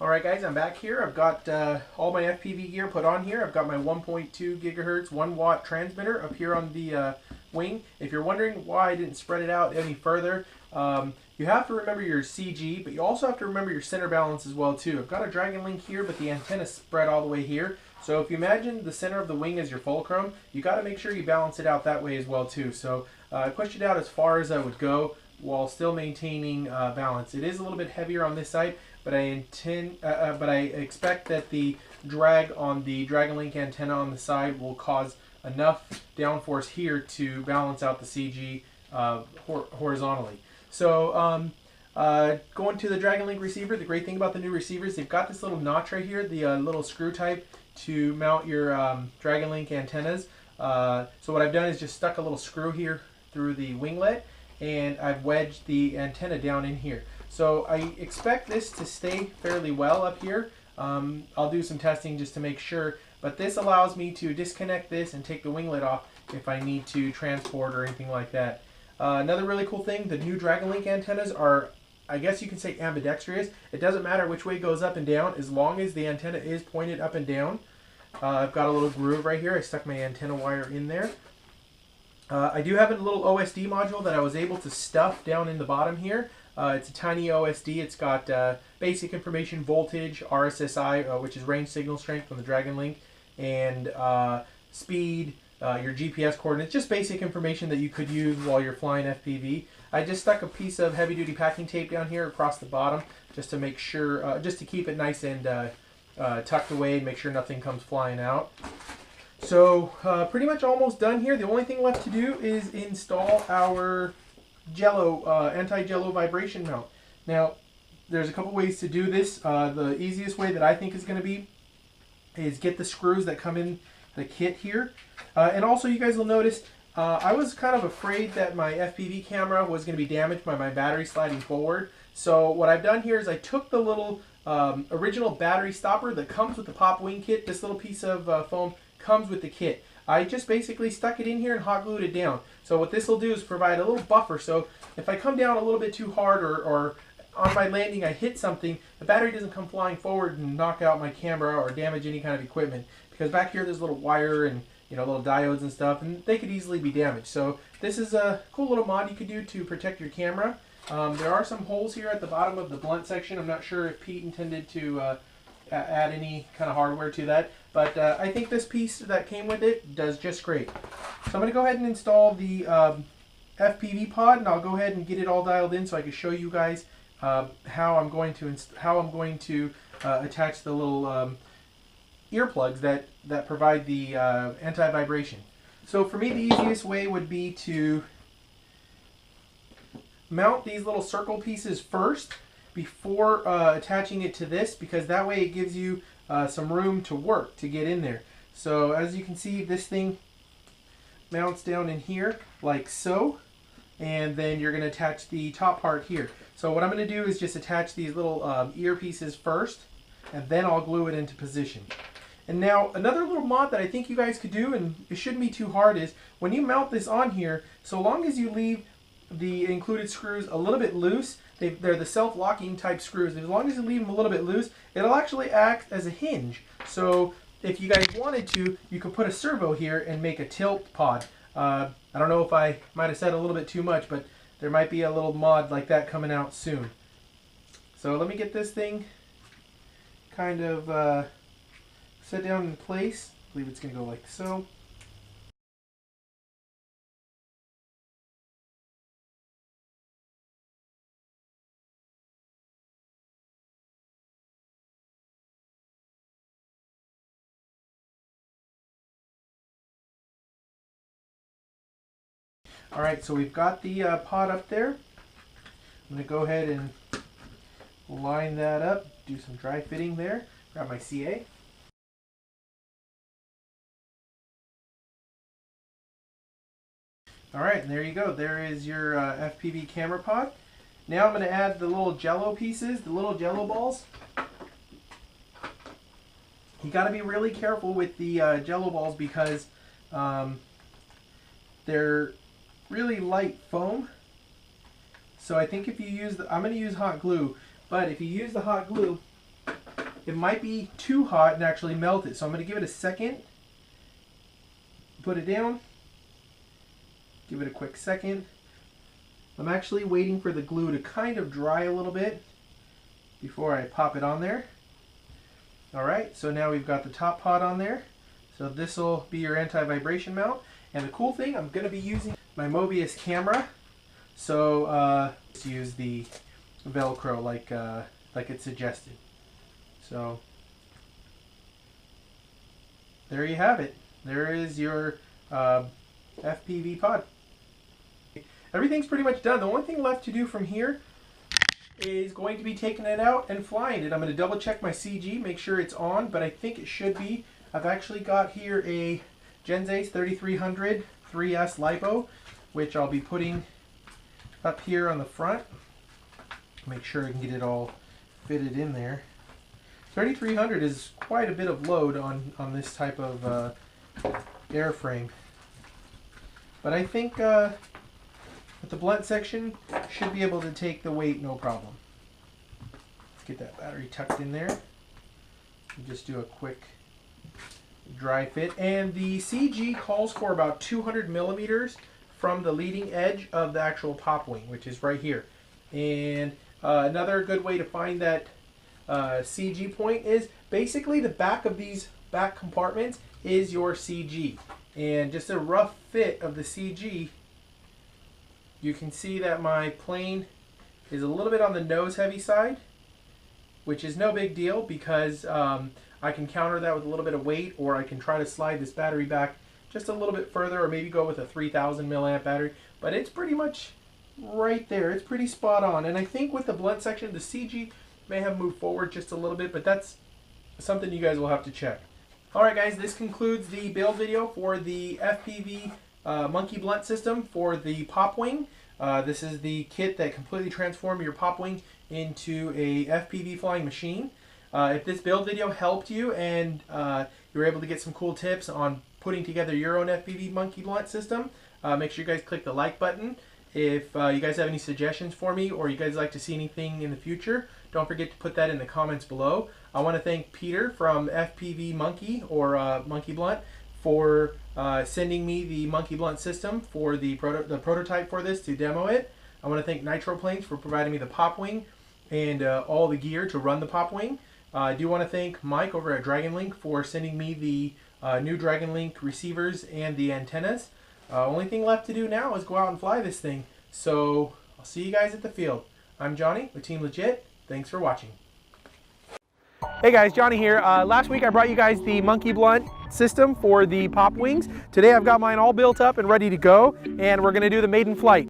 Alright guys, I'm back here. I've got all my FPV gear put on here. I've got my 1.2 gigahertz 1 watt transmitter up here on the wing. If you're wondering why I didn't spread it out any further, you have to remember your CG, but you also have to remember your center balance as well too. I've got a Dragon Link here, but the antenna spread all the way here. So if you imagine the center of the wing as your fulcrum, you got to make sure you balance it out that way as well too. So I pushed it out as far as I would go while still maintaining balance. It is a little bit heavier on this side, but I expect that the drag on the Dragon Link antenna on the side will cause enough downforce here to balance out the CG horizontally. So going to the Dragon Link receiver, the great thing about the new receivers, they've got this little notch right here, the little screw type to mount your Dragon Link antennas. So what I've done is just stuck a little screw here through the winglet, and I've wedged the antenna down in here. So I expect this to stay fairly well up here. I'll do some testing just to make sure, but this allows me to disconnect this and take the winglet off if I need to transport or anything like that. Another really cool thing, the new Dragon Link antennas are, I guess you can say, ambidextrous. It doesn't matter which way it goes up and down as long as the antenna is pointed up and down. I've got a little groove right here. I stuck my antenna wire in there. I do have a little OSD module that I was able to stuff down in the bottom here. It's a tiny OSD. It's got basic information, voltage, RSSI, which is range signal strength on the Dragon Link, and speed, your GPS coordinates, just basic information that you could use while you're flying FPV. I just stuck a piece of heavy-duty packing tape down here across the bottom just to make sure, just to keep it nice and tucked away and make sure nothing comes flying out. So pretty much almost done here. The only thing left to do is install our jello, anti-jello vibration mount. Now, there's a couple ways to do this. The easiest way that I think is going to be is get the screws that come in the kit here. And also, you guys will notice, I was kind of afraid that my FPV camera was going to be damaged by my battery sliding forward. So what I've done here is I took the little original battery stopper that comes with the pop wing kit. This little piece of foam comes with the kit. I just basically stuck it in here and hot glued it down. So what this will do is provide a little buffer. So if I come down a little bit too hard or on my landing I hit something, the battery doesn't come flying forward and knock out my camera or damage any kind of equipment. Because back here there's a little wire and little diodes and stuff, and they could easily be damaged. So this is a cool little mod you could do to protect your camera. There are some holes here at the bottom of the blunt section. I'm not sure if Pete intended to add any kind of hardware to that, but I think this piece that came with it does just great. So I'm going to go ahead and install the FPV pod, and I'll go ahead and get it all dialed in so I can show you guys how I'm going to attach the little earplugs that provide the anti-vibration. So for me, the easiest way would be to mount these little circle pieces first before attaching it to this, because that way it gives you some room to work to get in there. So as you can see, this thing mounts down in here like so, and then you're going to attach the top part here. So what I'm going to do is just attach these little ear pieces first, and then I'll glue it into position. And now another little mod that I think you guys could do, and it shouldn't be too hard, is when you mount this on here, so long as you leave the included screws a little bit loose, they're the self-locking type screws, and as long as you leave them a little bit loose, it'll actually act as a hinge. So if you guys wanted to, you could put a servo here and make a tilt pod. I don't know if I might have said a little bit too much, but there might be a little mod like that coming out soon. So let me get this thing kind of set down in place. I believe it's going to go like so. Alright, so we've got the pod up there. I'm going to go ahead and line that up, do some dry fitting there, grab my CA. Alright, and there you go. There is your FPV camera pod. Now I'm going to add the little jello pieces, the little jello balls. You got to be really careful with the jello balls because they're really light foam. So I think if you use I'm going to use hot glue, but if you use the hot glue, it might be too hot and actually melt it. So I'm going to give it a second. Put it down. Give it a quick second. I'm actually waiting for the glue to kind of dry a little bit before I pop it on there. Alright, so now we've got the top pot on there. So this will be your anti-vibration mount. And the cool thing, I'm going to be using my Mobius camera. So let's use the Velcro like it suggested. So there you have it. There is your FPV pod. Everything's pretty much done. The only thing left to do from here is going to be taking it out and flying it. I'm going to double check my CG, make sure it's on, but I think it should be. I've actually got here a Genzace 3300 3S LiPo, which I'll be putting up here on the front. Make sure I can get it all fitted in there. 3300 is quite a bit of load on this type of airframe. But I think with the blunt section, should be able to take the weight no problem. Let's get that battery tucked in there. And just do a quick dry fit. And the CG calls for about 200 millimeters from the leading edge of the actual pop wing, which is right here. And another good way to find that CG point is basically the back of these back compartments is your CG. And just a rough fit of the CG, you can see that my plane is a little bit on the nose heavy side, which is no big deal because I can counter that with a little bit of weight, or I can try to slide this battery back just a little bit further, or maybe go with a 3000 milliamp battery. But it's pretty much right there. It's pretty spot on. And I think with the blunt section, the CG may have moved forward just a little bit, but that's something you guys will have to check. Alright guys, this concludes the build video for the FPV monkey blunt system for the pop wing. This is the kit that completely transformed your pop wing into a FPV flying machine. If this build video helped you and you were able to get some cool tips on putting together your own FPV monkey blunt system, make sure you guys click the like button. If you guys have any suggestions for me, or you guys like to see anything in the future, don't forget to put that in the comments below. I want to thank Peter from FPV Monkey, or Monkey Blunt, for sending me the Monkey Blunt system for the prototype for this to demo it. I want to thank Nitro Planes for providing me the pop wing and all the gear to run the pop wing. I do want to thank Mike over at Dragon Link for sending me the new Dragon Link receivers and the antennas. Only thing left to do now is go out and fly this thing. So I'll see you guys at the field. I'm Johnny with Team Legit. Thanks for watching. Hey guys, Johnny here. Last week I brought you guys the Monkey Blunt system for the pop wings. Today I've got mine all built up and ready to go, and we're going to do the maiden flight.